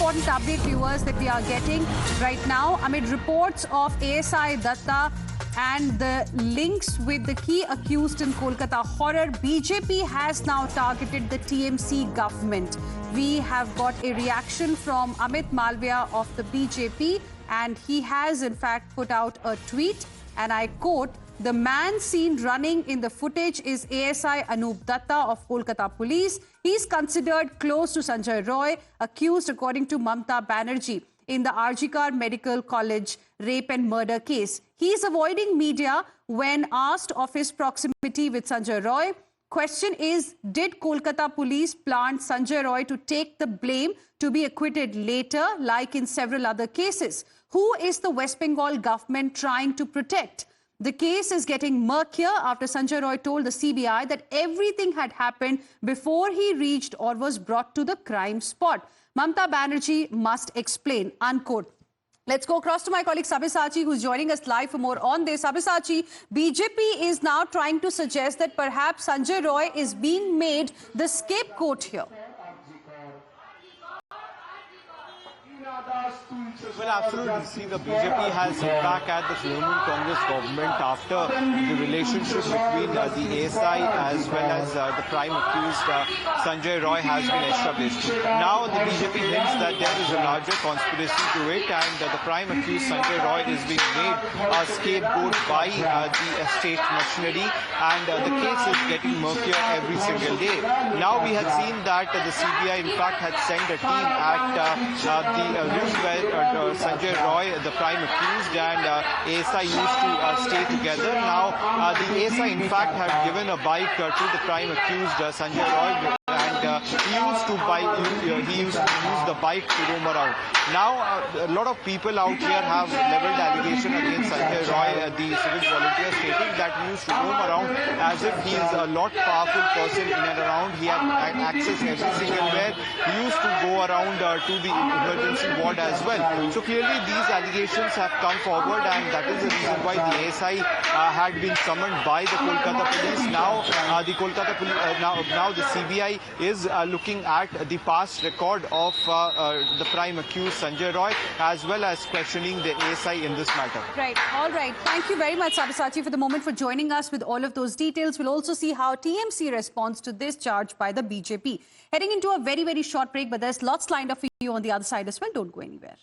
important update, viewers, that we are getting right now amid reports of ASI Datta and the links with the key accused in Kolkata horror. BJP has now targeted the TMC government. We have got a reaction from Amit Malviya of the BJP, and he has in fact put out a tweet, and I quote, "The man seen running in the footage is ASI Anup Datta of Kolkata Police. He's considered close to Sanjay Roy, accused according to Mamta Banerjee in the RG Kar Medical College rape and murder case. He's avoiding media when asked of his proximity with Sanjay Roy. Question is, did Kolkata Police plant Sanjay Roy to take the blame to be acquitted later, like in several other cases? Who is the West Bengal government trying to protect? The case is getting murkier after Sanjay Roy told the CBI that everything had happened before he reached or was brought to the crime spot. Mamta Banerjee must explain," unquote. Let's go across to my colleague Sabyasachi, who's joining us live for more on this. Sabyasachi, BJP is now trying to suggest that perhaps Sanjay Roy is being made the scapegoat here. Well, absolutely. See, the BJP has hit back at the Trinamool Congress government after the relationship between the ASI as well as the prime accused Sanjay Roy has been established. Now the BJP thinks that there is a larger conspiracy to it, and the prime accused Sanjay Roy is being made a scapegoat by the state machinery, and the case is getting murkier every single day. Now we had seen that the CBI in fact had sent a team at the room where Sanjay Roy, the prime accused, and ASI used to stay together. Now, the ASI in fact had given a bike to the prime accused, Sanjay Roy, and he used to use the bike to roam around. Now, a lot of people out here have leveled allegation against Sanjay Roy, the civil volunteer, stating that he used to roam around as if he is a lot powerful person in and around. He had access every single where. He used to go around to the emergency ward as well. So clearly these allegations have come forward, and that is the reason why the ASI had been summoned by the Kolkata police. Now the Kolkata police, now the CBI is looking at the past record of the prime accused Sanjay Roy, as well as questioning the ASI in this matter. Right. All right. Thank you very much, Sabyasachi, for the moment, for joining us with all of those details. We'll also see how TMC responds to this charge by the BJP. Heading into a very, very short break, but there's lots lined up for you on the other side as well. Don't go anywhere.